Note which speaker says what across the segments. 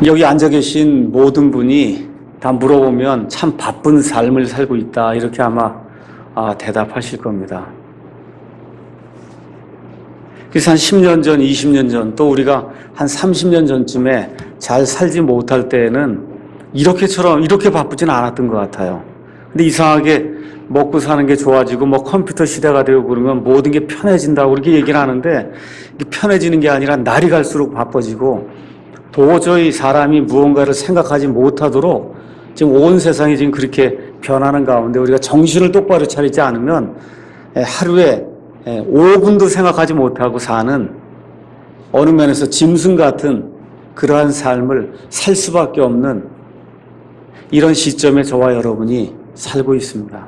Speaker 1: 여기 앉아 계신 모든 분이 다 물어보면 참 바쁜 삶을 살고 있다, 이렇게 아마 대답하실 겁니다. 그래서 한 10년 전, 20년 전, 또 우리가 한 30년 전쯤에 잘 살지 못할 때에는 이렇게 바쁘지는 않았던 것 같아요. 근데 이상하게 먹고 사는 게 좋아지고 컴퓨터 시대가 되고 그러면 모든 게 편해진다고 그렇게 얘기를 하는데, 편해지는 게 아니라 날이 갈수록 바빠지고 도저히 사람이 무언가를 생각하지 못하도록 지금 온 세상이 지금 그렇게 변하는 가운데 우리가 정신을 똑바로 차리지 않으면 하루에 5분도 생각하지 못하고 사는, 어느 면에서 짐승 같은 그러한 삶을 살 수밖에 없는 이런 시점에 저와 여러분이 살고 있습니다.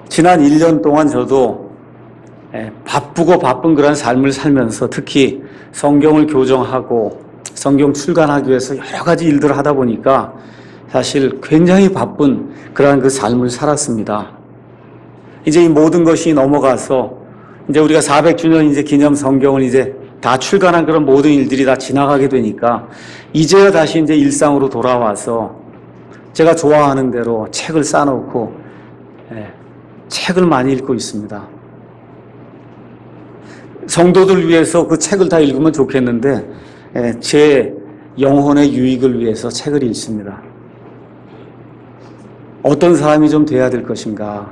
Speaker 1: 지난 1년 동안 저도 바쁘고 바쁜 그런 삶을 살면서, 특히 성경을 교정하고 성경 출간하기 위해서 여러 가지 일들을 하다 보니까 사실 굉장히 바쁜 그러한 그 삶을 살았습니다. 이제 이 모든 것이 넘어가서 이제 우리가 400주년 이제 기념 성경을 이제 다 출간한 그런 모든 일들이 다 지나가게 되니까 이제야 다시 이제 일상으로 돌아와서 제가 좋아하는 대로 책을 쌓아놓고 책을 많이 읽고 있습니다. 성도들 위해서 그 책을 다 읽으면 좋겠는데 제 영혼의 유익을 위해서 책을 읽습니다. 어떤 사람이 좀 돼야 될 것인가.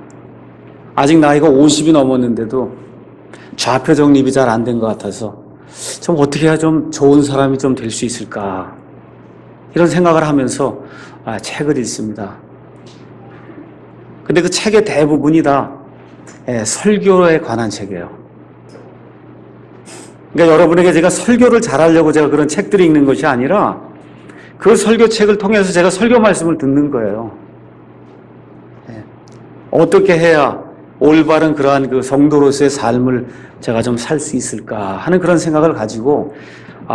Speaker 1: 아직 나이가 50이 넘었는데도 좌표 정립이 잘 안 된 것 같아서 좀 어떻게 해야 좀 좋은 사람이 좀 될 수 있을까, 이런 생각을 하면서 책을 읽습니다. 근데 그 책의 대부분이 다 설교에 관한 책이에요. 그러니까 여러분에게 제가 설교를 잘하려고 제가 그런 책들을 읽는 것이 아니라 그 설교책을 통해서 제가 설교 말씀을 듣는 거예요. 어떻게 해야 올바른 그러한 그 성도로서의 삶을 제가 좀 살 수 있을까 하는 그런 생각을 가지고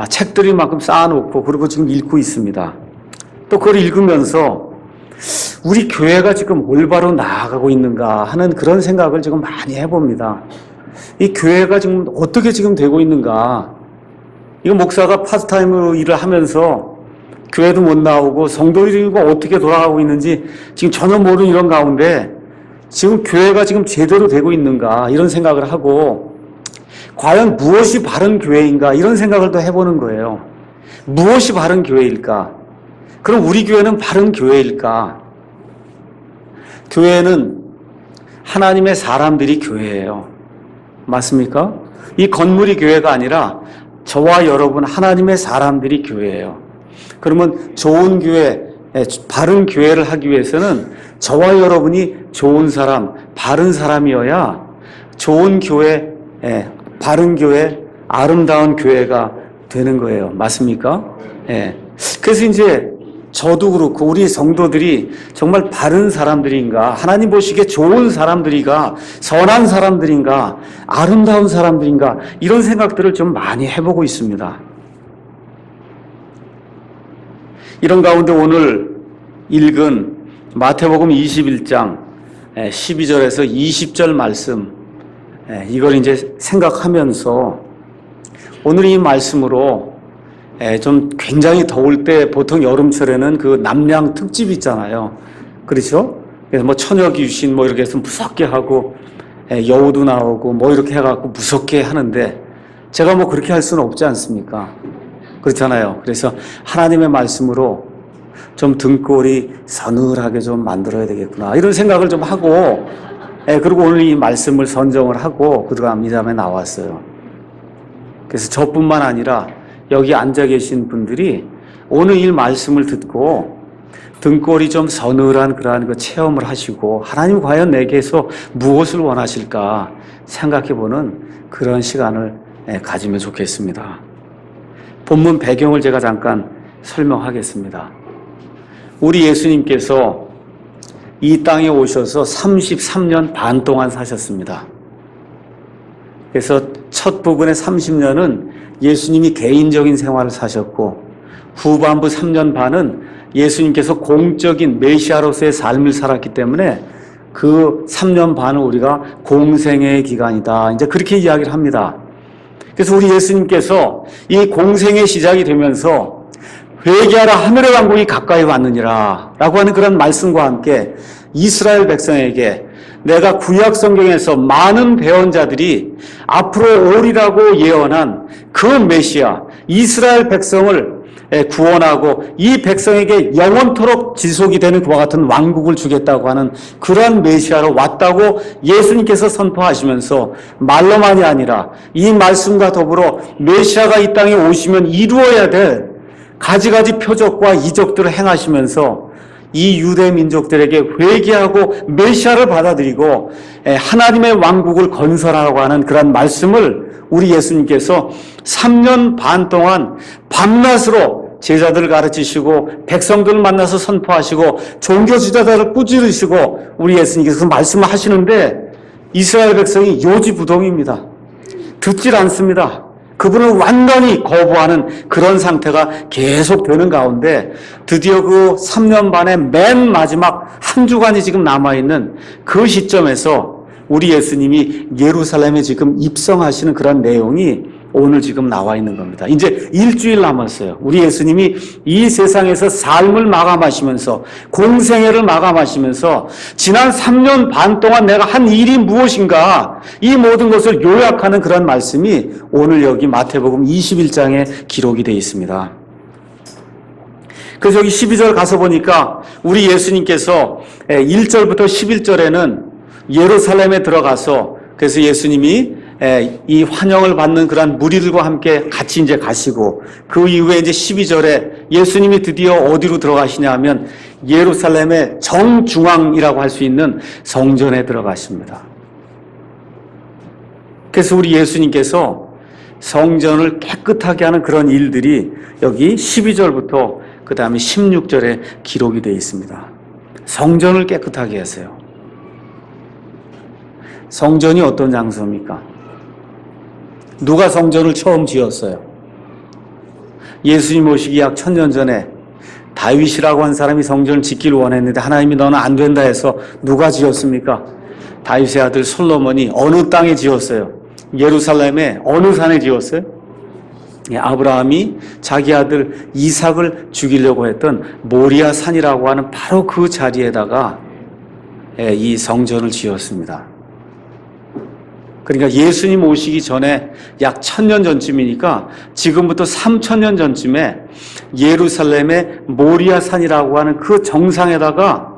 Speaker 1: 책들이 만큼 쌓아놓고, 그리고 지금 읽고 있습니다. 또 그걸 읽으면서 우리 교회가 지금 올바로 나아가고 있는가 하는 그런 생각을 지금 많이 해봅니다. 이 교회가 지금 어떻게 지금 되고 있는가. 이거 목사가 파트타임으로 일을 하면서 교회도 못 나오고 성도들이 어떻게 돌아가고 있는지 지금 전혀 모르는 이런 가운데 지금 교회가 지금 제대로 되고 있는가, 이런 생각을 하고, 과연 무엇이 바른 교회인가, 이런 생각을 또 해보는 거예요. 무엇이 바른 교회일까? 그럼 우리 교회는 바른 교회일까? 교회는 하나님의 사람들이 교회예요. 맞습니까? 이 건물이 교회가 아니라 저와 여러분 하나님의 사람들이 교회예요. 그러면 좋은 교회, 바른 교회를 하기 위해서는 저와 여러분이 좋은 사람, 바른 사람이어야 좋은 교회, 바른 교회, 아름다운 교회가 되는 거예요. 맞습니까? 그래서 이제 저도 그렇고 우리 성도들이 정말 바른 사람들인가, 하나님 보시기에 좋은 사람들인가, 선한 사람들인가, 아름다운 사람들인가, 이런 생각들을 좀 많이 해보고 있습니다. 이런 가운데 오늘 읽은 마태복음 21장 12절에서 20절 말씀, 이걸 이제 생각하면서 오늘 이 말씀으로 좀 굉장히 더울 때, 보통 여름철에는 그 남양 특집 있잖아요. 그렇죠? 그래서 처녀 귀신 이렇게 해서 무섭게 하고 여우도 나오고 이렇게 해갖고 무섭게 하는데, 제가 그렇게 할 수는 없지 않습니까? 그렇잖아요. 그래서 하나님의 말씀으로 좀 등골이 서늘하게 좀 만들어야 되겠구나, 이런 생각을 좀 하고, 그리고 오늘 이 말씀을 선정을 하고 그다음 이 다음에 나왔어요. 그래서 저뿐만 아니라 여기 앉아 계신 분들이 오늘 이 말씀을 듣고 등골이 좀 서늘한 그러한 그 체험을 하시고, 하나님 과연 내게서 무엇을 원하실까 생각해보는 그런 시간을 가지면 좋겠습니다. 본문 배경을 제가 잠깐 설명하겠습니다. 우리 예수님께서 이 땅에 오셔서 33년 반 동안 사셨습니다. 그래서 첫 부분의 30년은 예수님이 개인적인 생활을 사셨고, 후반부 3년 반은 예수님께서 공적인 메시아로서의 삶을 살았기 때문에 그 3년 반은 우리가 공생애의 기간이다, 이제 그렇게 이야기를 합니다. 그래서 우리 예수님께서 이 공생의 시작이 되면서 회개하라 하늘의 왕국이 가까이 왔느니라 라고 하는 그런 말씀과 함께 이스라엘 백성에게 내가 구약 성경에서 많은 배언자들이 앞으로 오리라고 예언한 그 메시아 이스라엘 백성을 구원하고 이 백성에게 영원토록 지속이 되는 그와 같은 왕국을 주겠다고 하는 그러한 메시아로 왔다고 예수님께서 선포하시면서 말로만이 아니라 이 말씀과 더불어 메시아가 이 땅에 오시면 이루어야 될 가지가지 표적과 이적들을 행하시면서 이 유대 민족들에게 회개하고 메시아를 받아들이고 하나님의 왕국을 건설하라고 하는 그런 말씀을 우리 예수님께서 3년 반 동안 밤낮으로 제자들을 가르치시고 백성들을 만나서 선포하시고 종교 지도자들을 꾸짖으시고 우리 예수님께서 그 말씀을 하시는데 이스라엘 백성이 요지부동입니다. 듣질 않습니다. 그분을 완전히 거부하는 그런 상태가 계속되는 가운데 드디어 그 3년 반의 맨 마지막 한 주간이 지금 남아있는 그 시점에서 우리 예수님이 예루살렘에 지금 입성하시는 그런 내용이 오늘 지금 나와 있는 겁니다. 이제 일주일 남았어요. 우리 예수님이 이 세상에서 삶을 마감하시면서 공생애를 마감하시면서 지난 3년 반 동안 내가 한 일이 무엇인가 이 모든 것을 요약하는 그런 말씀이 오늘 여기 마태복음 21장에 기록이 되어 있습니다. 그래서 여기 12절 가서 보니까 우리 예수님께서 1절부터 11절에는 예루살렘에 들어가서 그래서 예수님이 이 환영을 받는 그런 무리들과 함께 같이 이제 가시고 그 이후에 이제 12절에 예수님이 드디어 어디로 들어가시냐 하면 예루살렘의 정중앙이라고 할 수 있는 성전에 들어가십니다. 그래서 우리 예수님께서 성전을 깨끗하게 하는 그런 일들이 여기 12절부터 그 다음에 16절에 기록이 되어 있습니다. 성전을 깨끗하게 하세요. 성전이 어떤 장소입니까? 누가 성전을 처음 지었어요? 예수님 오시기 약 1000년 전에 다윗이라고 한 사람이 성전을 짓기를 원했는데 하나님이 너는 안 된다 해서 누가 지었습니까? 다윗의 아들 솔로몬이 어느 땅에 지었어요? 예루살렘의 어느 산에 지었어요? 아브라함이 자기 아들 이삭을 죽이려고 했던 모리아 산이라고 하는 바로 그 자리에다가 이 성전을 지었습니다. 그러니까 예수님 오시기 전에 약 1000년 전쯤이니까 지금부터 3000년 전쯤에 예루살렘의 모리아 산이라고 하는 그 정상에다가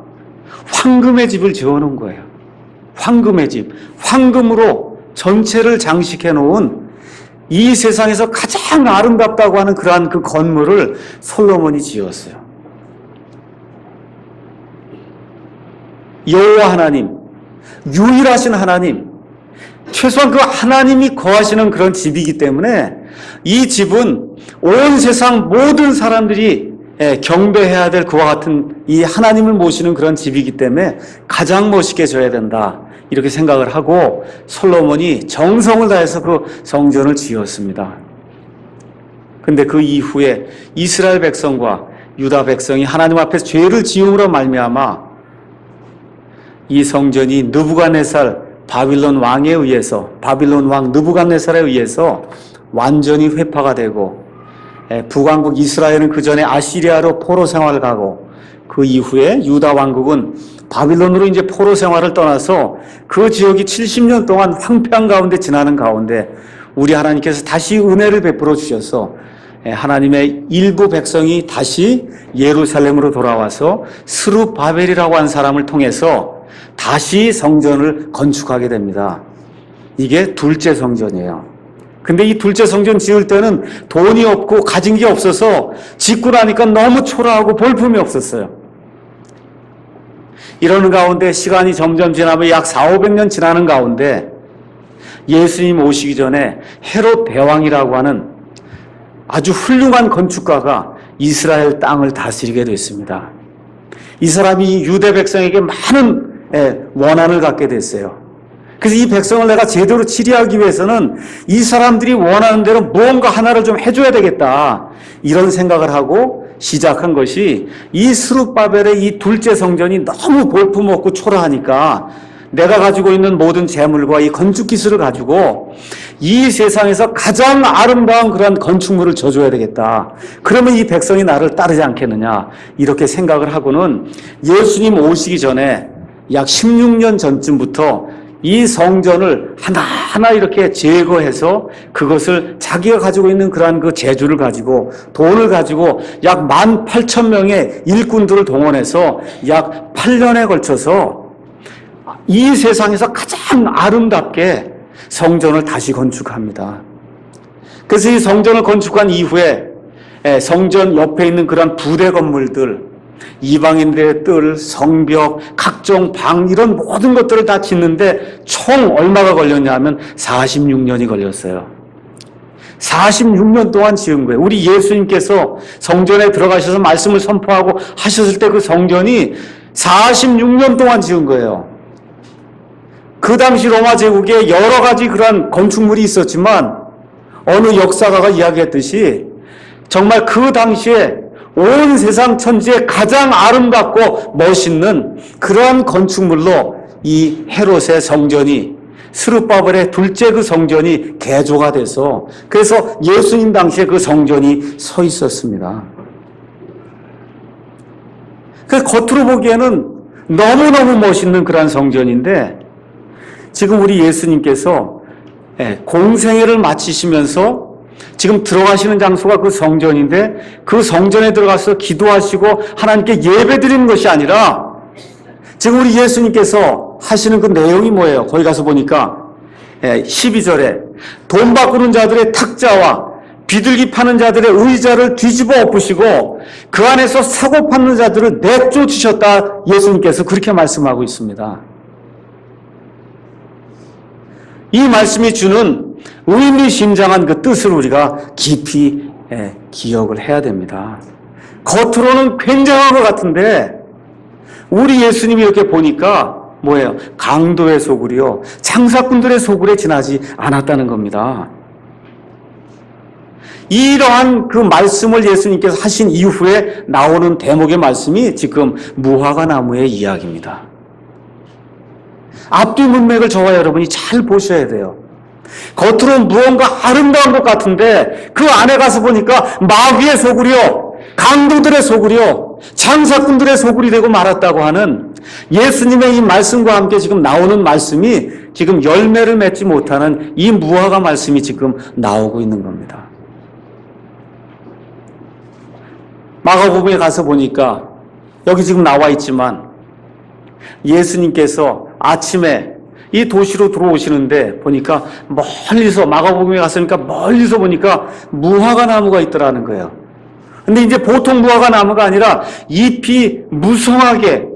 Speaker 1: 황금의 집을 지어놓은 거예요. 황금의 집. 황금으로 전체를 장식해 놓은 이 세상에서 가장 아름답다고 하는 그러한 그 건물을 솔로몬이 지었어요. 여호와 하나님, 유일하신 하나님, 최소한 그 하나님이 거하시는 그런 집이기 때문에 이 집은 온 세상 모든 사람들이 경배해야 될 그와 같은 이 하나님을 모시는 그런 집이기 때문에 가장 멋있게 져야 된다. 이렇게 생각을 하고 솔로몬이 정성을 다해서 그 성전을 지었습니다. 근데 그 이후에 이스라엘 백성과 유다 백성이 하나님 앞에서 죄를 지음으로 말미암아 이 성전이 느부갓네살 바빌론 왕에 의해서 바빌론 왕 느부갓네살에 의해서 완전히 회파가 되고 북왕국 이스라엘은 그 전에 아시리아로 포로 생활을 가고 그 이후에 유다 왕국은 바빌론으로 이제 포로 생활을 떠나서 그 지역이 70년 동안 황폐한 가운데 지나는 가운데 우리 하나님께서 다시 은혜를 베풀어 주셔서 하나님의 일부 백성이 다시 예루살렘으로 돌아와서 스룹바벨이라고 하는 사람을 통해서 다시 성전을 건축하게 됩니다. 이게 둘째 성전이에요. 근데 이 둘째 성전 지을 때는 돈이 없고 가진 게 없어서 짓고 나니까 너무 초라하고 볼품이 없었어요. 이러는 가운데 시간이 점점 지나면 약 400~500년 지나는 가운데 예수님 오시기 전에 헤롯 대왕이라고 하는 아주 훌륭한 건축가가 이스라엘 땅을 다스리게 됐습니다. 이 사람이 유대 백성에게 많은 원한을 갖게 됐어요. 그래서 이 백성을 내가 제대로 치리하기 위해서는 이 사람들이 원하는 대로 무언가 하나를 좀 해줘야 되겠다. 이런 생각을 하고 시작한 것이 이 스룹바벨의 이 둘째 성전이 너무 볼품없고 초라하니까 내가 가지고 있는 모든 재물과 이 건축 기술을 가지고 이 세상에서 가장 아름다운 그런 건축물을 져줘야 되겠다. 그러면 이 백성이 나를 따르지 않겠느냐. 이렇게 생각을 하고는 예수님 오시기 전에 약 16년 전쯤부터 이 성전을 하나하나 이렇게 제거해서 그것을 자기가 가지고 있는 그러한 그 재주를 가지고 돈을 가지고 약 18,000명의 일꾼들을 동원해서 약 8년에 걸쳐서 이 세상에서 가장 아름답게 성전을 다시 건축합니다. 그래서 이 성전을 건축한 이후에 성전 옆에 있는 그런 부대 건물들, 이방인들의 뜰, 성벽, 각종 방 이런 모든 것들을 다 짓는데 총 얼마가 걸렸냐 하면 46년이 걸렸어요. 46년 동안 지은 거예요. 우리 예수님께서 성전에 들어가셔서 말씀을 선포하고 하셨을 때 그 성전이 46년 동안 지은 거예요. 그 당시 로마 제국에 여러 가지 그런 건축물이 있었지만 어느 역사가가 이야기했듯이 정말 그 당시에 온 세상 천지에 가장 아름답고 멋있는 그러한 건축물로 이 헤롯의 성전이 스룹바벨의 둘째 그 성전이 개조가 돼서 그래서 예수님 당시에 그 성전이 서 있었습니다. 그 겉으로 보기에는 너무너무 멋있는 그러한 성전인데 지금 우리 예수님께서 공생애를 마치시면서 지금 들어가시는 장소가 그 성전인데 그 성전에 들어가서 기도하시고 하나님께 예배드리는 것이 아니라 지금 우리 예수님께서 하시는 그 내용이 뭐예요? 거기 가서 보니까 12절에 돈 바꾸는 자들의 탁자와 비둘기 파는 자들의 의자를 뒤집어 엎으시고 그 안에서 사고 파는 자들을 내쫓으셨다. 예수님께서 그렇게 말씀하고 있습니다. 이 말씀이 주는 의미심장한 그 뜻을 우리가 깊이 기억을 해야 됩니다. 겉으로는 굉장한 것 같은데 우리 예수님이 이렇게 보니까 뭐예요? 강도의 소굴이요, 장사꾼들의 소굴에 지나지 않았다는 겁니다. 이러한 그 말씀을 예수님께서 하신 이후에 나오는 대목의 말씀이 지금 무화과 나무의 이야기입니다. 앞뒤 문맥을 저와 여러분이 잘 보셔야 돼요. 겉으로는 무언가 아름다운 것 같은데 그 안에 가서 보니까 마귀의 소굴이요, 강도들의 소굴이요, 장사꾼들의 소굴이 되고 말았다고 하는 예수님의 이 말씀과 함께 지금 나오는 말씀이 지금 열매를 맺지 못하는 이 무화과 말씀이 지금 나오고 있는 겁니다. 마가복음에 가서 보니까 여기 지금 나와 있지만 예수님께서 아침에 이 도시로 들어오시는데 보니까 멀리서 마가복음에 갔으니까 멀리서 보니까 무화과 나무가 있더라는 거예요. 근데 이제 보통 무화과 나무가 아니라 잎이 무성하게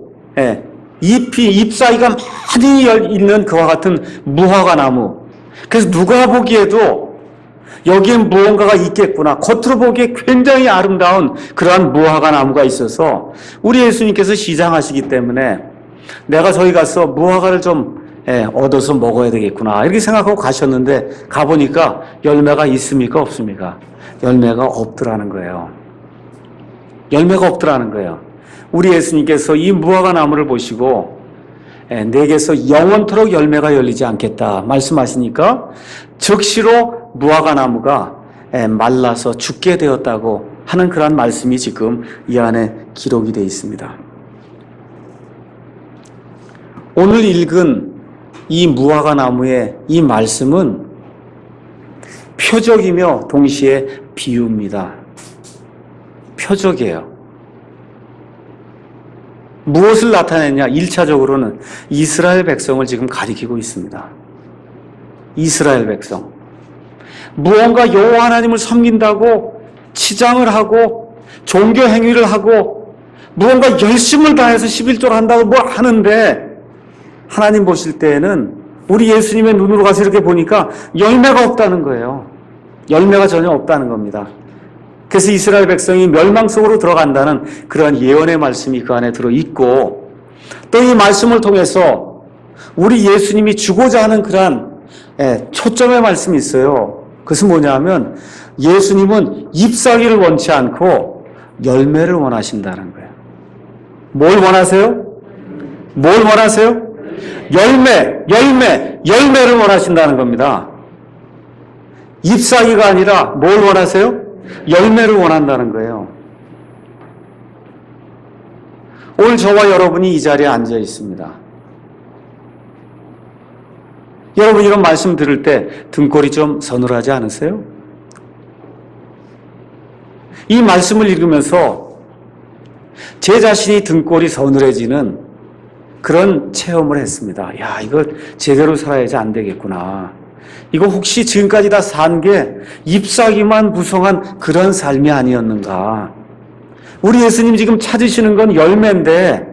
Speaker 1: 잎 사이가 많이 있는 그와 같은 무화과 나무. 그래서 누가 보기에도 여기엔 무언가가 있겠구나. 겉으로 보기에 굉장히 아름다운 그러한 무화과 나무가 있어서 우리 예수님께서 시장하시기 때문에 내가 저기 가서 무화과를 좀 얻어서 먹어야 되겠구나 이렇게 생각하고 가셨는데 가보니까 열매가 있습니까? 없습니까? 열매가 없더라는 거예요. 열매가 없더라는 거예요. 우리 예수님께서 이 무화과 나무를 보시고 내게서 영원토록 열매가 열리지 않겠다 말씀하시니까 즉시로 무화과 나무가 말라서 죽게 되었다고 하는 그런 말씀이 지금 이 안에 기록이 되어 있습니다. 오늘 읽은 이 무화과 나무의 이 말씀은 표적이며 동시에 비유입니다. 표적이에요. 무엇을 나타내냐? 1차적으로는 이스라엘 백성을 지금 가리키고 있습니다. 이스라엘 백성. 무언가 여호와 하나님을 섬긴다고 치장을 하고 종교 행위를 하고 무언가 열심을 다해서 11조를 한다고 뭐 하는데 하나님 보실 때에는 우리 예수님의 눈으로 가서 이렇게 보니까 열매가 없다는 거예요. 열매가 전혀 없다는 겁니다. 그래서 이스라엘 백성이 멸망 속으로 들어간다는 그러한 예언의 말씀이 그 안에 들어있고 또 이 말씀을 통해서 우리 예수님이 주고자 하는 그러한 초점의 말씀이 있어요. 그것은 뭐냐 하면 예수님은 잎사귀를 원치 않고 열매를 원하신다는 거예요. 뭘 원하세요? 뭘 원하세요? 열매를 원하신다는 겁니다. 잎사귀가 아니라 뭘 원하세요? 열매를 원한다는 거예요. 오늘 저와 여러분이 이 자리에 앉아 있습니다. 여러분 이런 말씀 들을 때 등골이 좀 서늘하지 않으세요? 이 말씀을 읽으면서 제 자신이 등골이 서늘해지는 그런 체험을 했습니다. 야, 이거 제대로 살아야지 안 되겠구나. 이거 혹시 지금까지 다 산 게 잎사귀만 무성한 그런 삶이 아니었는가. 우리 예수님 지금 찾으시는 건 열매인데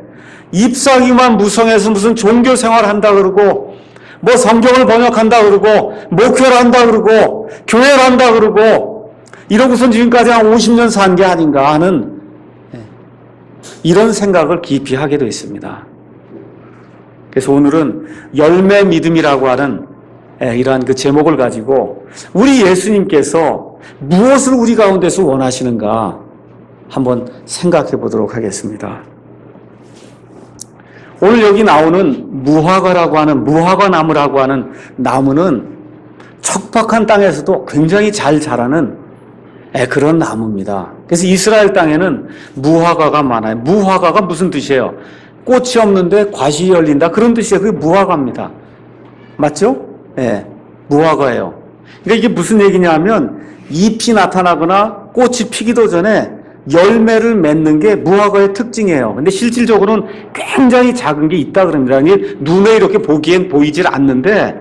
Speaker 1: 잎사귀만 무성해서 무슨 종교 생활 한다 그러고 뭐 성경을 번역한다 그러고 목회를 한다 그러고 교회를 한다 그러고 이러고선 지금까지 한 50년 산 게 아닌가 하는 이런 생각을 깊이 하게 되어 있습니다. 그래서 오늘은 열매 믿음이라고 하는 이러한 그 제목을 가지고 우리 예수님께서 무엇을 우리 가운데서 원하시는가 한번 생각해 보도록 하겠습니다. 오늘 여기 나오는 무화과라고 하는 무화과나무라고 하는 나무는 척박한 땅에서도 굉장히 잘 자라는 그런 나무입니다. 그래서 이스라엘 땅에는 무화과가 많아요. 무화과가 무슨 뜻이에요? 꽃이 없는데 과실이 열린다 그런 뜻이에요. 그게 무화과입니다. 맞죠? 예, 무화과예요. 그러니까 이게 무슨 얘기냐면 잎이 나타나거나 꽃이 피기도 전에 열매를 맺는 게 무화과의 특징이에요. 근데 실질적으로는 굉장히 작은 게 있다 그럽니다. 이게 눈에 이렇게 보기엔 보이질 않는데,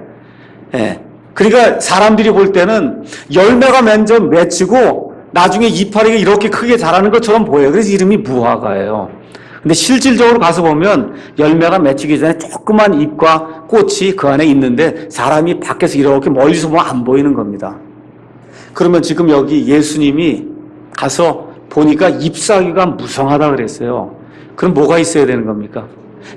Speaker 1: 예. 그러니까 사람들이 볼 때는 열매가 먼저 맺히고 나중에 이파리가 이렇게 크게 자라는 것처럼 보여요. 그래서 이름이 무화과예요. 근데 실질적으로 가서 보면 열매가 맺히기 전에 조그만 잎과 꽃이 그 안에 있는데 사람이 밖에서 이렇게 멀리서 보면 안 보이는 겁니다. 그러면 지금 여기 예수님이 가서 보니까 잎사귀가 무성하다 그랬어요. 그럼 뭐가 있어야 되는 겁니까?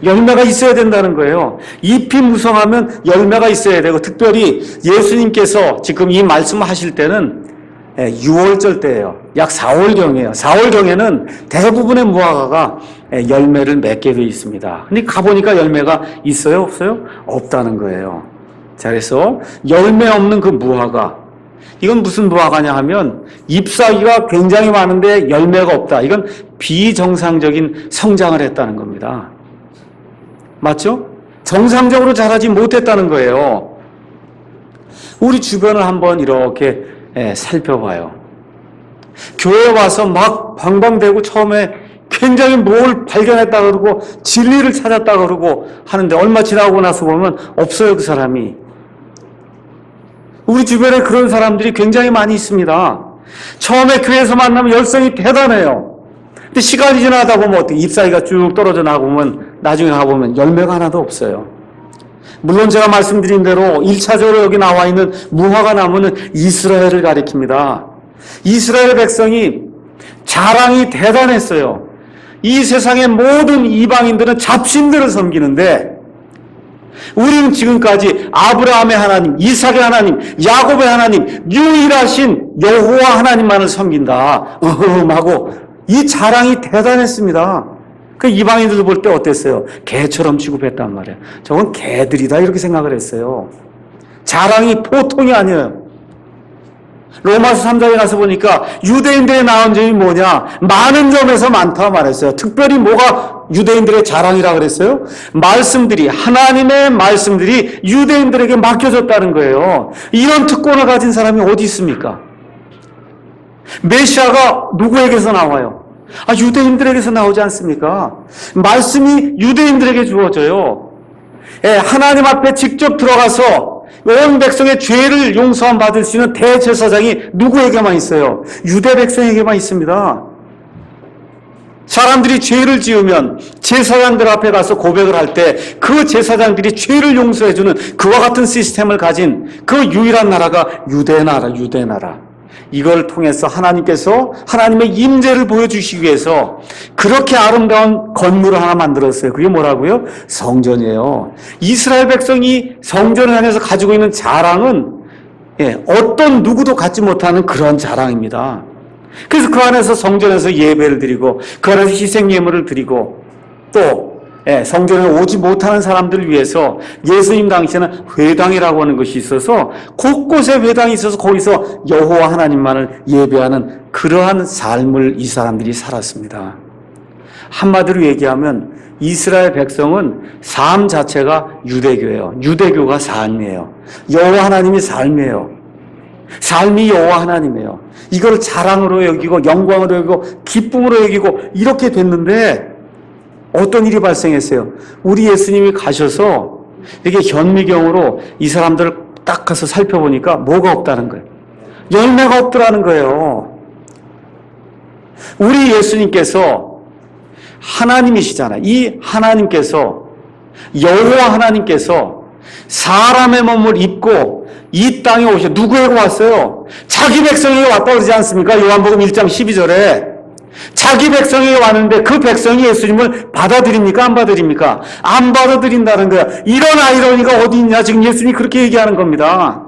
Speaker 1: 열매가 있어야 된다는 거예요. 잎이 무성하면 열매가 있어야 되고 특별히 예수님께서 지금 이 말씀을 하실 때는 6월절 때예요. 약 4월경이에요. 4월경에는 대부분의 무화과가 열매를 맺게 되어 있습니다. 근데 가보니까 열매가 있어요? 없어요? 없다는 거예요. 자, 그래서 열매 없는 그 무화과. 이건 무슨 무화과냐 하면 잎사귀가 굉장히 많은데 열매가 없다. 이건 비정상적인 성장을 했다는 겁니다. 맞죠? 정상적으로 자라지 못했다는 거예요. 우리 주변을 한번 이렇게 살펴봐요. 교회에 와서 막 방방대고 처음에 굉장히 뭘 발견했다 그러고 진리를 찾았다 그러고 하는데 얼마 지나고 나서 보면 없어요, 그 사람이. 우리 주변에 그런 사람들이 굉장히 많이 있습니다. 처음에 교회에서 만나면 열성이 대단해요. 근데 시간이 지나다 보면 어떻게 잎사귀가 쭉 떨어져 나가보면 나중에 가보면 열매가 하나도 없어요. 물론 제가 말씀드린 대로 1차적으로 여기 나와 있는 무화과 나무는 이스라엘을 가리킵니다. 이스라엘 백성이 자랑이 대단했어요. 이 세상의 모든 이방인들은 잡신들을 섬기는데 우리는 지금까지 아브라함의 하나님, 이삭의 하나님, 야곱의 하나님, 유일하신 여호와 하나님만을 섬긴다. 하고 이 자랑이 대단했습니다. 그 이방인들 볼 때 어땠어요? 개처럼 취급했단 말이에요. 저건 개들이다 이렇게 생각을 했어요. 자랑이 보통이 아니에요. 로마서 3장에 가서 보니까 유대인들의 나온 점이 뭐냐? 많은 점에서 많다 말했어요. 특별히 뭐가 유대인들의 자랑이라 그랬어요? 말씀들이, 하나님의 말씀들이 유대인들에게 맡겨졌다는 거예요. 이런 특권을 가진 사람이 어디 있습니까? 메시아가 누구에게서 나와요? 유대인들에게서 나오지 않습니까? 말씀이 유대인들에게 주어져요. 하나님 앞에 직접 들어가서 온 백성의 죄를 용서함 받을 수 있는 대제사장이 누구에게만 있어요? 유대 백성에게만 있습니다. 사람들이 죄를 지으면 제사장들 앞에 가서 고백을 할 때 그 제사장들이 죄를 용서해주는 그와 같은 시스템을 가진 그 유일한 나라가 유대 나라. 이걸 통해서 하나님께서 하나님의 임재를 보여주시기 위해서 그렇게 아름다운 건물을 하나 만들었어요. 그게 뭐라고요? 성전이에요. 이스라엘 백성이 성전을 향해서 가지고 있는 자랑은 어떤 누구도 갖지 못하는 그런 자랑입니다. 그래서 그 안에서 성전에서 예배를 드리고 그 안에서 희생 예물을 드리고 또 성전에 오지 못하는 사람들을 위해서 예수님 당시에는 회당이라고 하는 것이 있어서 곳곳에 회당이 있어서 거기서 여호와 하나님만을 예배하는 그러한 삶을 이 사람들이 살았습니다. 한마디로 얘기하면 이스라엘 백성은 삶 자체가 유대교예요. 유대교가 삶이에요. 여호와 하나님이 삶이에요. 삶이 여호와 하나님이에요. 이걸 자랑으로 여기고 영광으로 여기고 기쁨으로 여기고 이렇게 됐는데 어떤 일이 발생했어요? 우리 예수님이 가셔서 이렇게 현미경으로 이 사람들을 딱 가서 살펴보니까 뭐가 없다는 거예요. 열매가 없더라는 거예요. 우리 예수님께서 하나님이시잖아요. 이 하나님께서 여호와 하나님께서 사람의 몸을 입고 이 땅에 오셔 누구에게 왔어요? 자기 백성에게 왔다고 그러지 않습니까? 요한복음 1장 12절에 자기 백성에게 왔는데 그 백성이 예수님을 받아들입니까? 안 받아들입니까? 안 받아들인다는 거야. 이런 아이러니가 어디 있냐? 지금 예수님이 그렇게 얘기하는 겁니다.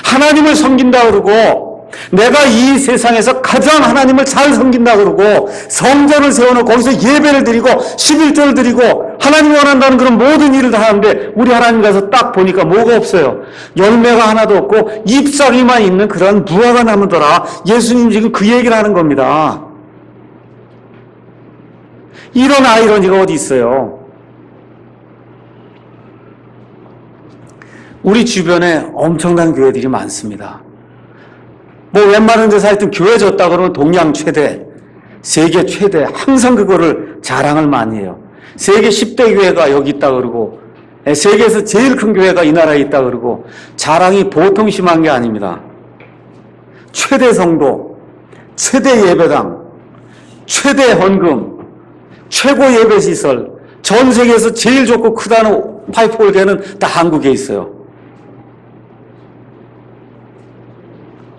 Speaker 1: 하나님을 섬긴다 그러고 내가 이 세상에서 가장 하나님을 잘 섬긴다 그러고 성전을 세워놓고 거기서 예배를 드리고 11조를 드리고 하나님이 원한다는 그런 모든 일을 다 하는데 우리 하나님 가서 딱 보니까 뭐가 없어요. 열매가 하나도 없고 잎사귀만 있는 그런 무화과 나무더라. 예수님 지금 그 얘기를 하는 겁니다. 이런 아이러니가 어디 있어요? 우리 주변에 엄청난 교회들이 많습니다. 뭐 웬만한 데서 하여튼 교회 졌다 그러면 동양 최대, 세계 최대, 항상 그거를 자랑을 많이 해요. 세계 10대 교회가 여기 있다 그러고 세계에서 제일 큰 교회가 이 나라에 있다 그러고 자랑이 보통 심한 게 아닙니다. 최대 성도, 최대 예배당, 최대 헌금, 최고 예배시설, 전 세계에서 제일 좋고 크다는 파이프 올게는 다 한국에 있어요.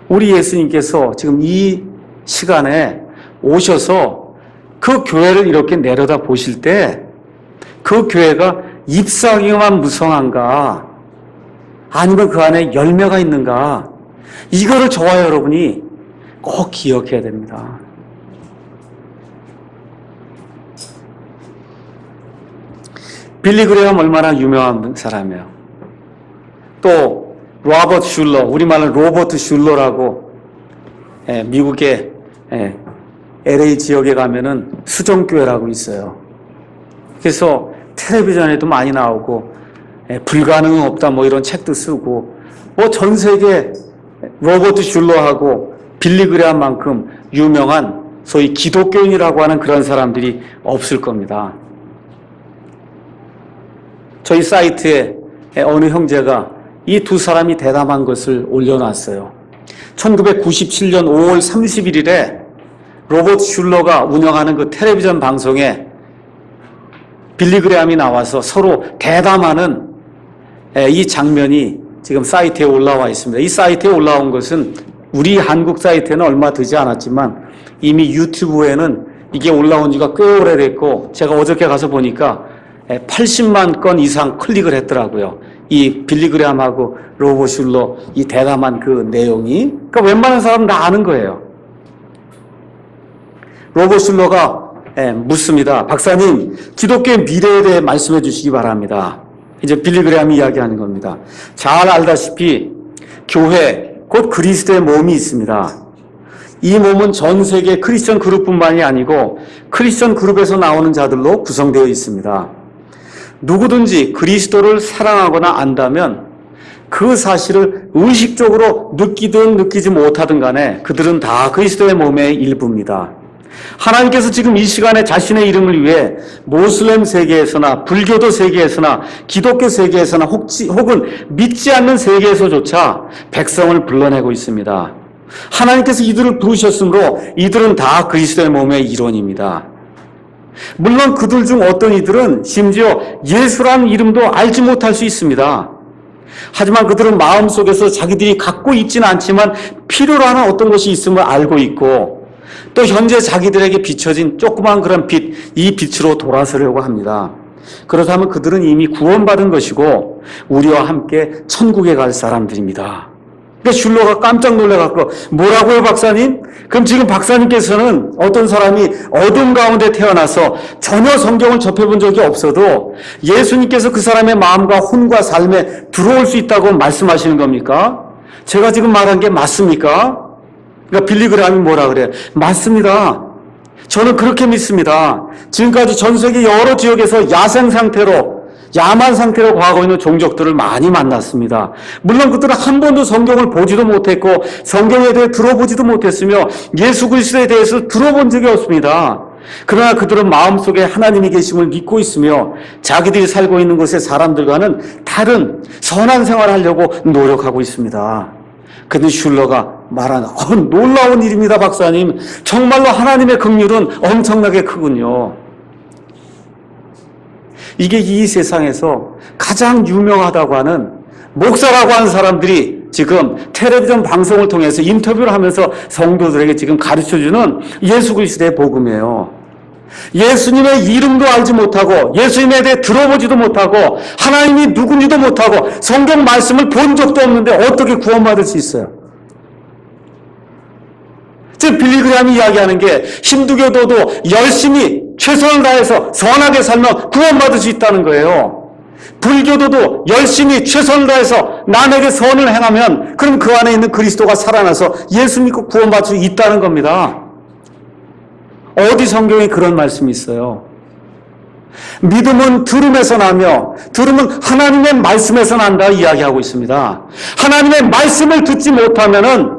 Speaker 1: 우리 예수님께서 지금 이 시간에 오셔서 그 교회를 이렇게 내려다 보실 때 그 교회가 잎사귀만 무성한가 아니면 그 안에 열매가 있는가 이거를 저와 여러분이 꼭 기억해야 됩니다. 빌리 그레엄 얼마나 유명한 사람이에요. 또 로버트 슐러, 우리말로 로버트 슐러라고 미국의 LA 지역에 가면은 수정교회라고 있어요. 그래서 텔레비전에도 많이 나오고 불가능은 없다 뭐 이런 책도 쓰고 뭐 전 세계 로버트 슐러하고 빌리 그레엄만큼 유명한 소위 기독교인이라고 하는 그런 사람들이 없을 겁니다. 저희 사이트에 어느 형제가 이 두 사람이 대담한 것을 올려놨어요. 1997년 5월 31일에 로버트 슐러가 운영하는 그 텔레비전 방송에 빌리 그레엄이 나와서 서로 대담하는 이 장면이 지금 사이트에 올라와 있습니다. 이 사이트에 올라온 것은 우리 한국 사이트에는 얼마 되지 않았지만 이미 유튜브에는 이게 올라온 지가 꽤 오래됐고 제가 어저께 가서 보니까 80만 건 이상 클릭을 했더라고요. 이 빌리 그레엄하고 로버트 슐러 이 대담한 그 내용이 그러니까 웬만한 사람은 다 아는 거예요. 로버트 슐러가 묻습니다. 박사님, 기독교의 미래에 대해 말씀해 주시기 바랍니다. 이제 빌리 그레엄이 이야기하는 겁니다. 잘 알다시피 교회, 곧 그리스도의 몸이 있습니다. 이 몸은 전 세계 크리스천 그룹뿐만이 아니고 크리스천 그룹에서 나오는 자들로 구성되어 있습니다. 누구든지 그리스도를 사랑하거나 안다면 그 사실을 의식적으로 느끼든 느끼지 못하든 간에 그들은 다 그리스도의 몸의 일부입니다. 하나님께서 지금 이 시간에 자신의 이름을 위해 모슬렘 세계에서나 불교도 세계에서나 기독교 세계에서나 혹은 믿지 않는 세계에서조차 백성을 불러내고 있습니다. 하나님께서 이들을 부르셨으므로 이들은 다 그리스도의 몸의 일원입니다. 물론 그들 중 어떤 이들은 심지어 예수라는 이름도 알지 못할 수 있습니다. 하지만 그들은 마음속에서 자기들이 갖고 있지는 않지만 필요로 하는 어떤 것이 있음을 알고 있고 또 현재 자기들에게 비춰진 조그만 그런 빛, 이 빛으로 돌아서려고 합니다. 그렇다면 그들은 이미 구원받은 것이고 우리와 함께 천국에 갈 사람들입니다. 그러니까 슐러가 깜짝 놀라갖고 뭐라고요 박사님? 그럼 지금 박사님께서는 어떤 사람이 어둠 가운데 태어나서 전혀 성경을 접해본 적이 없어도 예수님께서 그 사람의 마음과 혼과 삶에 들어올 수 있다고 말씀하시는 겁니까? 제가 지금 말한 게 맞습니까? 그러니까 빌리그레함이 뭐라 그래요? 맞습니다. 저는 그렇게 믿습니다. 지금까지 전 세계 여러 지역에서 야생 상태로, 야만 상태로 과하고 있는 종족들을 많이 만났습니다. 물론 그들은 한 번도 성경을 보지도 못했고 성경에 대해 들어보지도 못했으며 예수 그리스도에 대해서 들어본 적이 없습니다. 그러나 그들은 마음속에 하나님이 계심을 믿고 있으며 자기들이 살고 있는 곳의 사람들과는 다른 선한 생활을 하려고 노력하고 있습니다. 근데 슐러가 말한 놀라운 일입니다, 박사님. 정말로 하나님의 긍휼은 엄청나게 크군요. 이게 이 세상에서 가장 유명하다고 하는 목사라고 하는 사람들이 지금 텔레비전 방송을 통해서 인터뷰를 하면서 성도들에게 지금 가르쳐주는 예수 그리스도의 복음이에요. 예수님의 이름도 알지 못하고 예수님에 대해 들어보지도 못하고 하나님이 누군지도 못하고 성경 말씀을 본 적도 없는데 어떻게 구원받을 수 있어요? 즉 빌리그레함이 이야기하는 게 힌두교도도 열심히 최선을 다해서 선하게 살면 구원받을 수 있다는 거예요. 불교도도 열심히 최선을 다해서 남에게 선을 행하면 그럼 그 안에 있는 그리스도가 살아나서 예수 믿고 구원받을 수 있다는 겁니다. 어디 성경에 그런 말씀이 있어요? 믿음은 들음에서 나며 들음은 하나님의 말씀에서 난다 이야기하고 있습니다. 하나님의 말씀을 듣지 못하면은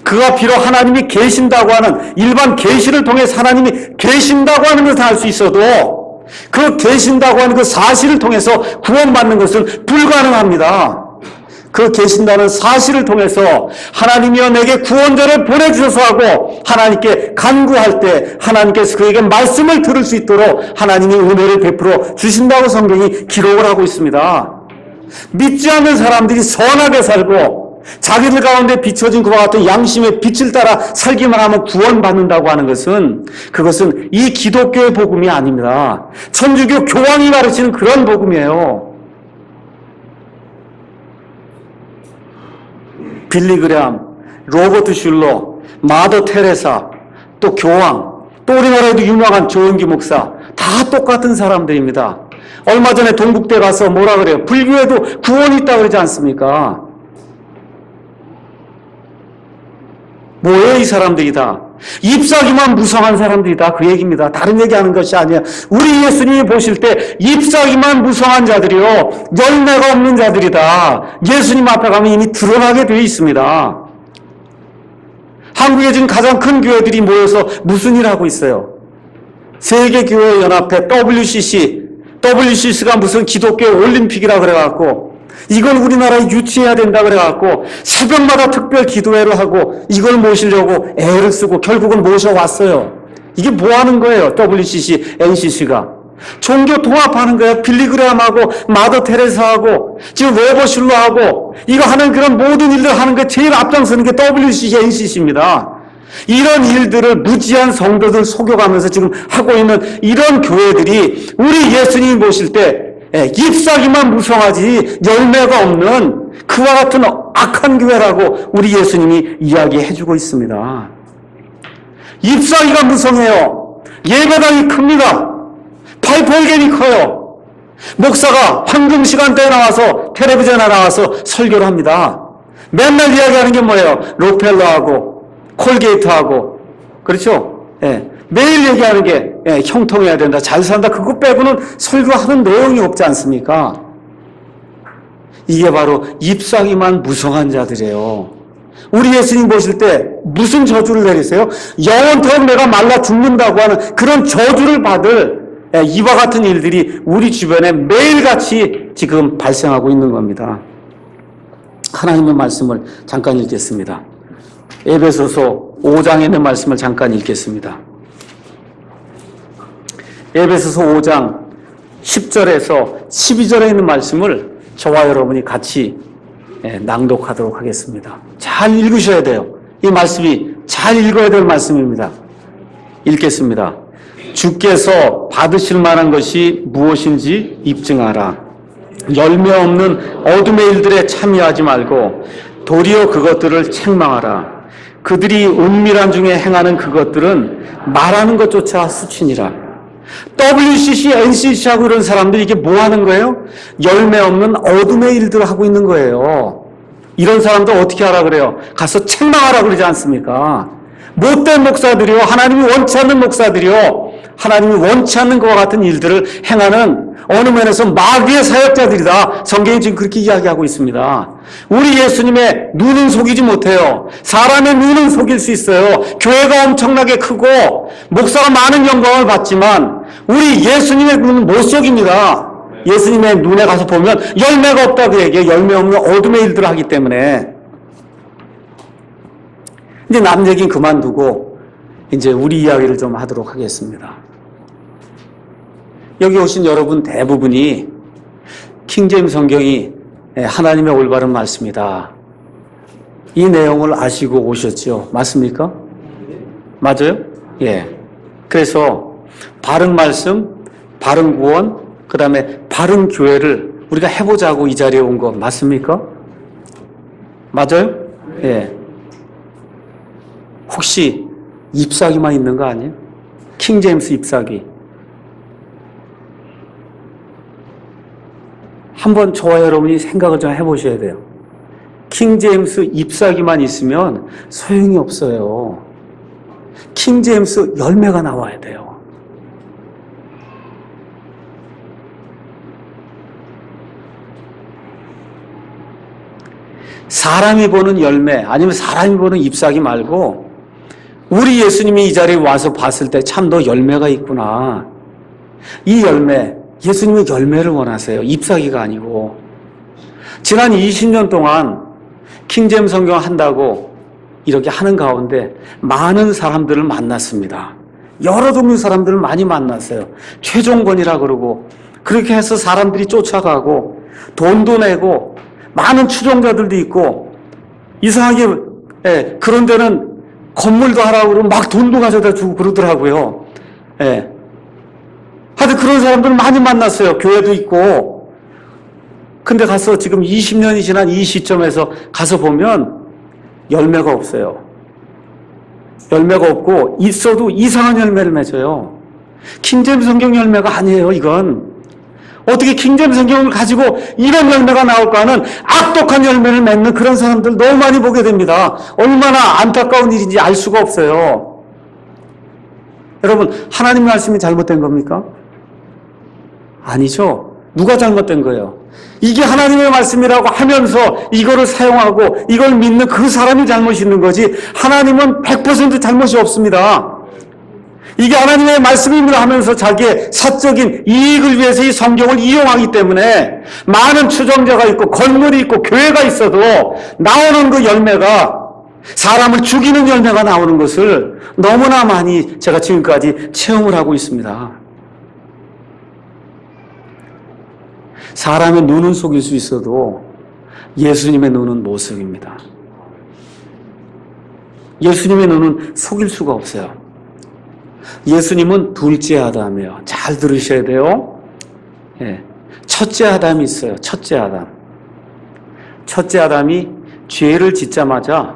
Speaker 1: 그가 비록 하나님이 계신다고 하는 일반 계시를 통해 하나님이 계신다고 하는 것을 알 수 있어도 그 계신다고 하는 그 사실을 통해서 구원받는 것은 불가능합니다. 그 계신다는 사실을 통해서 하나님이여 내게 구원자를 보내주셔서 하고 하나님께 간구할 때 하나님께서 그에게 말씀을 들을 수 있도록 하나님이 은혜를 베풀어 주신다고 성경이 기록을 하고 있습니다. 믿지 않는 사람들이 선하게 살고 자기들 가운데 비춰진 그와 같은 양심의 빛을 따라 살기만 하면 구원받는다고 하는 것은 그것은 이 기독교의 복음이 아닙니다. 천주교 교황이 가르치는 그런 복음이에요. 빌리그레함, 로버트 슐러, 마더 테레사, 또 교황, 또 우리나라에도 유명한 조은기 목사 다 똑같은 사람들입니다. 얼마 전에 동국대 가서 뭐라 그래요? 불교에도 구원이 있다고 그러지 않습니까? 뭐예요 이 사람들이 다? 잎사귀만 무성한 사람들이다 그 얘기입니다. 다른 얘기하는 것이 아니에요. 우리 예수님이 보실 때 잎사귀만 무성한 자들이요 열매가 없는 자들이다. 예수님 앞에 가면 이미 드러나게 되어 있습니다. 한국에 지금 가장 큰 교회들이 모여서 무슨 일을 하고 있어요? 세계교회연합회 WCC가 무슨 기독교 올림픽이라 그래갖고 이걸 우리나라에 유치해야 된다 그래갖고 새벽마다 특별 기도회를 하고 이걸 모시려고 애를 쓰고 결국은 모셔왔어요. 이게 뭐 하는 거예요? WCC, NCC가. 종교 통합하는 거예요. 빌리그레함하고 마더 테레사하고 지금 로버 슐러하고 이거 하는 그런 모든 일들 하는 게 제일 앞장서는 게 WCC, NCC입니다. 이런 일들을 무지한 성도들 속여가면서 지금 하고 있는 이런 교회들이 우리 예수님이 보실 때 잎사귀만 무성하지 열매가 없는 그와 같은 악한 교회라고 우리 예수님이 이야기해주고 있습니다. 잎사귀가 무성해요. 예배당이 큽니다. 파이프 오르간이 커요. 목사가 황금 시간대에 나와서 텔레비전에 나와서 설교를 합니다. 맨날 이야기하는 게 뭐예요? 록펠러하고 콜게이트하고 그렇죠? 매일 얘기하는 게 형통해야 된다, 잘 산다, 그거 빼고는 설교하는 내용이 없지 않습니까? 이게 바로 잎사귀만 무성한 자들이에요. 우리 예수님 보실 때 무슨 저주를 내리세요? 영원토록 내가 말라 죽는다고 하는 그런 저주를 받을 이와 같은 일들이 우리 주변에 매일같이 지금 발생하고 있는 겁니다. 하나님의 말씀을 잠깐 읽겠습니다. 에베소서 5장에 있는 말씀을 잠깐 읽겠습니다. 에베소서 5장 10절에서 12절에 있는 말씀을 저와 여러분이 같이 낭독하도록 하겠습니다. 잘 읽으셔야 돼요. 이 말씀이 잘 읽어야 될 말씀입니다. 읽겠습니다. 주께서 받으실 만한 것이 무엇인지 입증하라. 열매 없는 어둠의 일들에 참여하지 말고 도리어 그것들을 책망하라. 그들이 은밀한 중에 행하는 그것들은 말하는 것조차 수치니라. WCC, NCC하고 이런 사람들이 이게 뭐 하는 거예요? 열매 없는 어둠의 일들을 하고 있는 거예요. 이런 사람들 어떻게 하라 그래요? 가서 책망하라 그러지 않습니까? 못된 목사들이요, 하나님이 원치 않는 목사들이요, 하나님이 원치 않는 것과 같은 일들을 행하는 어느 면에서 마귀의 사역자들이다. 성경이 지금 그렇게 이야기하고 있습니다. 우리 예수님의 눈은 속이지 못해요. 사람의 눈은 속일 수 있어요. 교회가 엄청나게 크고 목사가 많은 영광을 받지만 우리 예수님의 눈은 못 속입니다. 예수님의 눈에 가서 보면 열매가 없다고 얘기해요. 열매 없는 어둠의 일들을 하기 때문에. 이제 남 얘기는 그만두고 이제 우리 이야기를 좀 하도록 하겠습니다. 여기 오신 여러분 대부분이 킹제임스 성경이 하나님의 올바른 말씀이다. 이 내용을 아시고 오셨죠? 맞습니까? 맞아요? 예. 그래서 바른 말씀, 바른 구원, 그 다음에 바른 교회를 우리가 해보자고 이 자리에 온 거 맞습니까? 맞아요? 예. 혹시 잎사귀만 있는 거 아니에요? 킹제임스 잎사귀. 한번 저와 여러분이 생각을 좀 해보셔야 돼요. 킹제임스 잎사귀만 있으면 소용이 없어요. 킹제임스 열매가 나와야 돼요. 사람이 보는 열매 아니면 사람이 보는 잎사귀 말고 우리 예수님이 이 자리에 와서 봤을 때 참 더 열매가 있구나. 이 열매, 예수님이 열매를 원하세요. 잎사귀가 아니고. 지난 20년 동안 킹제임스 성경 한다고 이렇게 하는 가운데 많은 사람들을 만났습니다. 여러 종류 사람들을 많이 만났어요. 최종권이라 그러고 그렇게 해서 사람들이 쫓아가고 돈도 내고 많은 추종자들도 있고 이상하게 그런 데는 건물도 하라고 그러고 막 돈도 가져다 주고 그러더라고요. 하여튼 그런 사람들 많이 만났어요. 교회도 있고. 근데 가서 지금 20년이 지난 이 시점에서 가서 보면 열매가 없어요. 열매가 없고 있어도 이상한 열매를 맺어요. 킹제임스 성경 열매가 아니에요, 이건. 어떻게 킹제임스 성경을 가지고 이런 열매가 나올까 하는 악독한 열매를 맺는 그런 사람들 너무 많이 보게 됩니다. 얼마나 안타까운 일인지 알 수가 없어요. 여러분, 하나님 말씀이 잘못된 겁니까? 아니죠. 누가 잘못된 거예요? 이게 하나님의 말씀이라고 하면서 이거를 사용하고 이걸 믿는 그 사람이 잘못이 있는 거지 하나님은 100% 잘못이 없습니다. 이게 하나님의 말씀입니다 하면서 자기의 사적인 이익을 위해서 이 성경을 이용하기 때문에 많은 추종자가 있고 건물이 있고 교회가 있어도 나오는 그 열매가 사람을 죽이는 열매가 나오는 것을 너무나 많이 제가 지금까지 체험을 하고 있습니다. 사람의 눈은 속일 수 있어도 예수님의 눈은 못 속입니다. 예수님의 눈은 속일 수가 없어요. 예수님은 둘째 아담이에요. 잘 들으셔야 돼요. 첫째 아담이 있어요. 첫째 아담. 첫째 아담이 죄를 짓자마자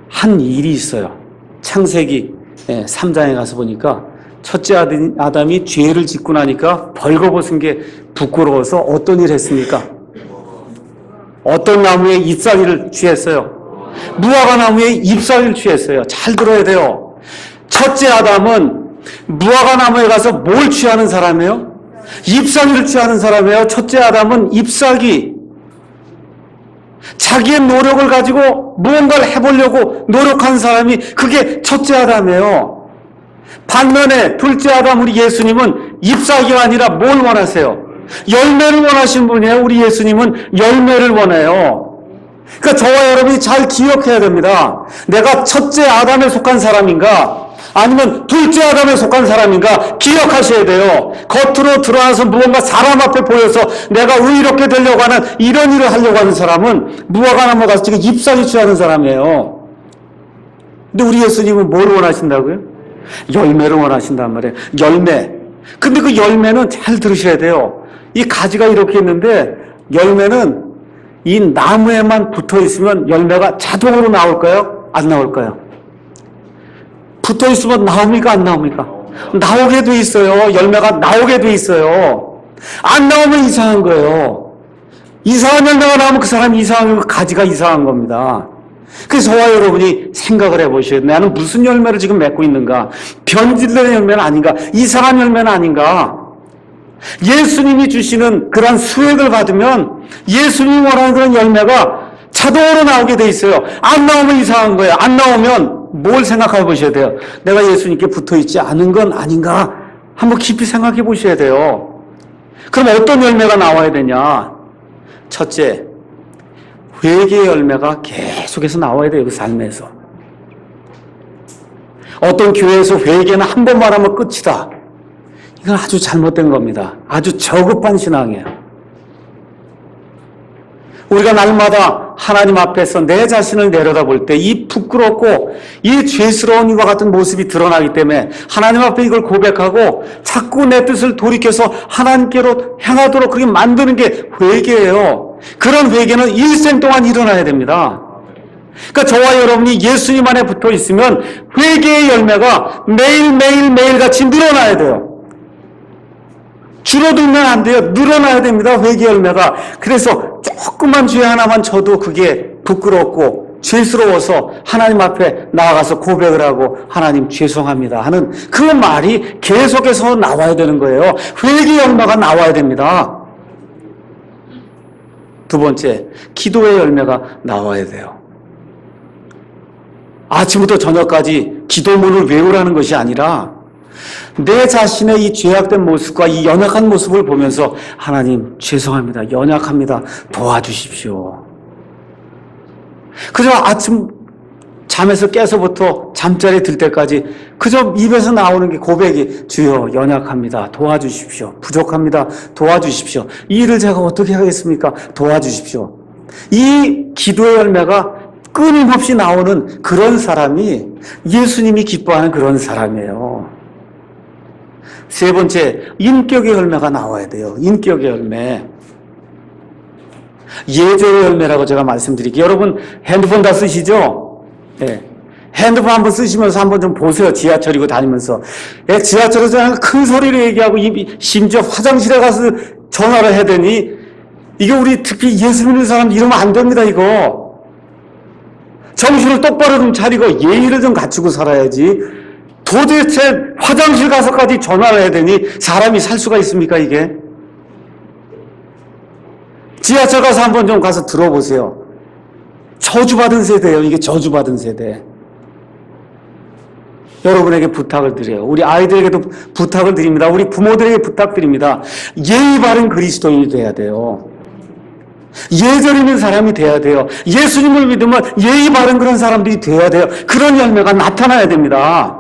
Speaker 1: 한 일이 있어요. 창세기 3장에 가서 보니까 첫째 아담이 죄를 짓고 나니까 벌거벗은 게 부끄러워서 어떤 일을 했습니까? 어떤 나무에 잎사귀를 취했어요? 무화과 나무에 잎사귀를 취했어요. 잘 들어야 돼요. 첫째 아담은 무화과 나무에 가서 뭘 취하는 사람이에요? 잎사귀를 취하는 사람이에요. 첫째 아담은 잎사귀. 자기의 노력을 가지고 무언가를 해보려고 노력한 사람이 그게 첫째 아담이에요. 반면에 둘째 아담 우리 예수님은 잎사귀가 아니라 뭘 원하세요? 열매를 원하신 분이에요. 우리 예수님은 열매를 원해요. 그러니까 저와 여러분이 잘 기억해야 됩니다. 내가 첫째 아담에 속한 사람인가 아니면 둘째 아담에 속한 사람인가 기억하셔야 돼요. 겉으로 드러나서 무언가 사람 앞에 보여서 내가 의롭게 되려고 하는 이런 일을 하려고 하는 사람은 무화과 나무 가서 지금 잎사귀 취하는 사람이에요. 근데 우리 예수님은 뭘 원하신다고요? 열매를 원하신단 말이에요. 열매. 근데 그 열매는 잘 들으셔야 돼요. 이 가지가 이렇게 있는데 열매는 이 나무에만 붙어 있으면 열매가 자동으로 나올까요? 안 나올까요? 붙어 있으면 나옵니까? 안 나옵니까? 나오게 돼 있어요. 열매가 나오게 돼 있어요. 안 나오면 이상한 거예요. 이상한 열매가 나오면 그 사람이 이상한 거, 가지가 이상한 겁니다. 그래서 저와 여러분이 생각을 해보셔야 돼요. 나는 무슨 열매를 지금 맺고 있는가? 변질된 열매는 아닌가? 이상한 열매는 아닌가? 예수님이 주시는 그런 수액을 받으면 예수님이 원하는 그런 열매가 자동으로 나오게 돼 있어요. 안 나오면 이상한 거예요. 안 나오면 뭘 생각해 보셔야 돼요. 내가 예수님께 붙어 있지 않은 건 아닌가? 한번 깊이 생각해 보셔야 돼요. 그럼 어떤 열매가 나와야 되냐? 첫째, 회개의 열매가 계속해서 나와야 돼요. 그 삶에서. 어떤 교회에서 회개는 한 번만 하면 끝이다. 이건 아주 잘못된 겁니다. 아주 저급한 신앙이에요. 우리가 날마다 하나님 앞에서 내 자신을 내려다볼 때 이 부끄럽고 이 죄스러운 이와 같은 모습이 드러나기 때문에 하나님 앞에 이걸 고백하고 자꾸 내 뜻을 돌이켜서 하나님께로 향하도록 그렇게 만드는 게 회개예요. 그런 회개는 일생 동안 일어나야 됩니다. 그러니까 저와 여러분이 예수님 안에 붙어 있으면 회개의 열매가 매일같이 늘어나야 돼요. 줄어들면 안 돼요. 늘어나야 됩니다. 회개 열매가. 그래서 조그만 죄 하나만 져도 그게 부끄럽고 죄스러워서 하나님 앞에 나아가서 고백을 하고 하나님 죄송합니다 하는 그 말이 계속해서 나와야 되는 거예요. 회개 열매가 나와야 됩니다. 두 번째, 기도의 열매가 나와야 돼요. 아침부터 저녁까지 기도문을 외우라는 것이 아니라 내 자신의 이 죄악된 모습과 이 연약한 모습을 보면서 하나님 죄송합니다. 연약합니다. 도와주십시오. 그저 아침 잠에서 깨서부터 잠자리에 들 때까지 그저 입에서 나오는 게 고백이 주여 연약합니다. 도와주십시오. 부족합니다. 도와주십시오. 이 일을 제가 어떻게 하겠습니까? 도와주십시오. 이 기도의 열매가 끊임없이 나오는 그런 사람이 예수님이 기뻐하는 그런 사람이에요. 세 번째, 인격의 열매가 나와야 돼요. 인격의 열매. 예절의 열매라고 제가 말씀드릴게요. 여러분 핸드폰 다 쓰시죠? 네. 핸드폰 한번 쓰시면서 한번 좀 보세요. 지하철이고 다니면서. 지하철에서 큰 소리로 얘기하고 심지어 화장실에 가서 전화를 해야 되니 이게 우리 특히 예수 믿는 사람 이러면 안 됩니다. 이거. 정신을 똑바로 좀 차리고 예의를 좀 갖추고 살아야지. 도대체 화장실 가서까지 전화를 해야 되니 사람이 살 수가 있습니까 이게? 지하철 가서 한번 좀 가서 들어보세요. 저주받은 세대예요. 이게 저주받은 세대. 여러분에게 부탁을 드려요. 우리 아이들에게도 부탁을 드립니다. 우리 부모들에게 부탁드립니다. 예의 바른 그리스도인이 돼야 돼요. 예절 있는 사람이 돼야 돼요. 예수님을 믿으면 예의 바른 그런 사람들이 돼야 돼요. 그런 열매가 나타나야 됩니다.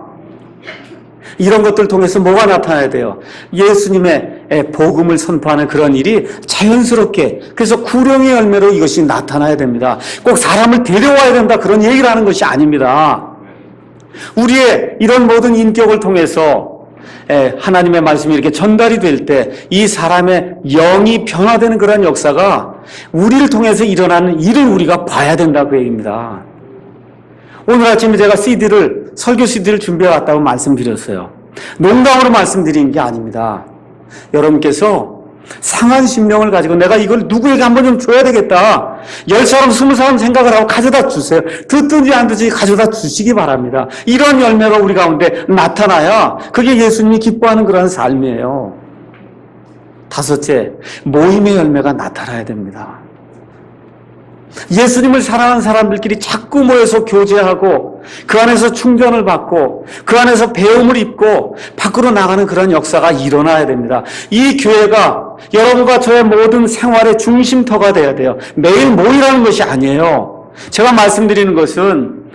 Speaker 1: 이런 것들 통해서 뭐가 나타나야 돼요? 예수님의 복음을 선포하는 그런 일이 자연스럽게, 그래서 구령의 열매로 이것이 나타나야 됩니다. 꼭 사람을 데려와야 된다 그런 얘기를 하는 것이 아닙니다. 우리의 이런 모든 인격을 통해서 하나님의 말씀이 이렇게 전달이 될 때 이 사람의 영이 변화되는 그런 역사가 우리를 통해서 일어나는 일을 우리가 봐야 된다고 얘기입니다. 오늘 아침에 제가 설교 CD를 준비해 왔다고 말씀드렸어요. 농담으로 말씀드린 게 아닙니다. 여러분께서 상한 심령을 가지고 내가 이걸 누구에게 한번 좀 줘야 되겠다. 10사람, 20사람 생각을 하고 가져다 주세요. 듣든지 안 듣든지 가져다 주시기 바랍니다. 이런 열매가 우리 가운데 나타나야 그게 예수님이 기뻐하는 그런 삶이에요. 다섯째, 모임의 열매가 나타나야 됩니다. 예수님을 사랑하는 사람들끼리 자꾸 모여서 교제하고 그 안에서 충전을 받고 그 안에서 배움을 입고 밖으로 나가는 그런 역사가 일어나야 됩니다. 이 교회가 여러분과 저의 모든 생활의 중심터가 돼야 돼요. 매일 모이라는 것이 아니에요. 제가 말씀드리는 것은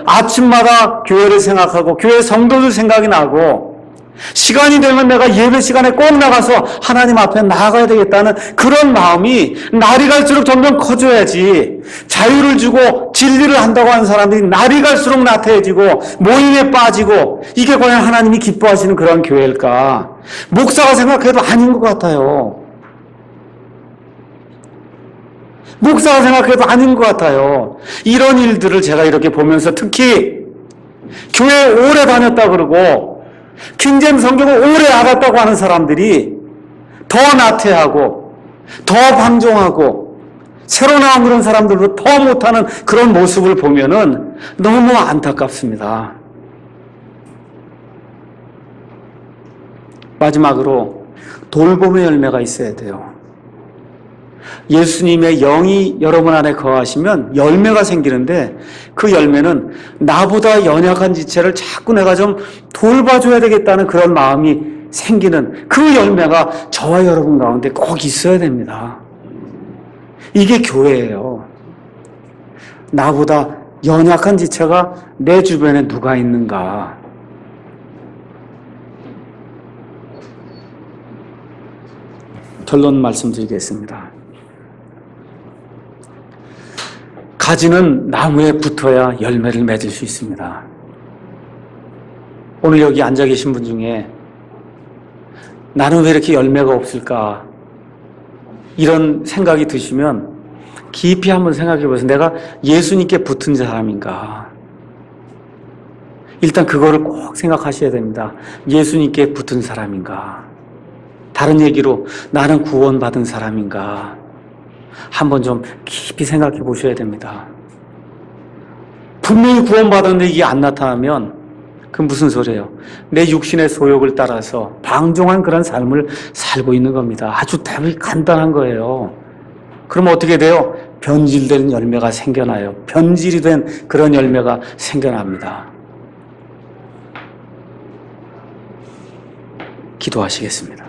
Speaker 1: 아침마다 교회를 생각하고 교회 성도들 생각이 나고 시간이 되면 내가 예배 시간에 꼭 나가서 하나님 앞에 나아가야 되겠다는 그런 마음이 날이 갈수록 점점 커져야지, 자유를 주고 진리를 한다고 하는 사람들이 날이 갈수록 나태해지고 모임에 빠지고, 이게 과연 하나님이 기뻐하시는 그런 교회일까? 목사가 생각해도 아닌 것 같아요. 목사가 생각해도 아닌 것 같아요. 이런 일들을 제가 이렇게 보면서 특히 교회 오래 다녔다 그러고 킹제임 성경을 오래 알았다고 하는 사람들이 더 나태하고 더 방종하고 새로 나온 그런 사람들도 더 못하는 그런 모습을 보면은 너무 안타깝습니다. 마지막으로 돌봄의 열매가 있어야 돼요. 예수님의 영이 여러분 안에 거하시면 열매가 생기는데 그 열매는 나보다 연약한 지체를 자꾸 내가 좀 돌봐줘야 되겠다는 그런 마음이 생기는 그 열매가 저와 여러분 가운데 꼭 있어야 됩니다. 이게 교회예요. 나보다 연약한 지체가 내 주변에 누가 있는가. 결론 말씀드리겠습니다. 가지는 나무에 붙어야 열매를 맺을 수 있습니다. 오늘 여기 앉아 계신 분 중에 나는 왜 이렇게 열매가 없을까? 이런 생각이 드시면 깊이 한번 생각해 보세요. 내가 예수님께 붙은 사람인가? 일단 그거를 꼭 생각하셔야 됩니다. 예수님께 붙은 사람인가? 다른 얘기로 나는 구원받은 사람인가? 한번 좀 깊이 생각해 보셔야 됩니다. 분명히 구원받았는데 이게 안 나타나면 그건 무슨 소리예요? 내 육신의 소욕을 따라서 방종한 그런 삶을 살고 있는 겁니다. 아주 답이 간단한 거예요. 그럼 어떻게 돼요? 변질된 열매가 생겨나요. 변질이 된 그런 열매가 생겨납니다. 기도하시겠습니다.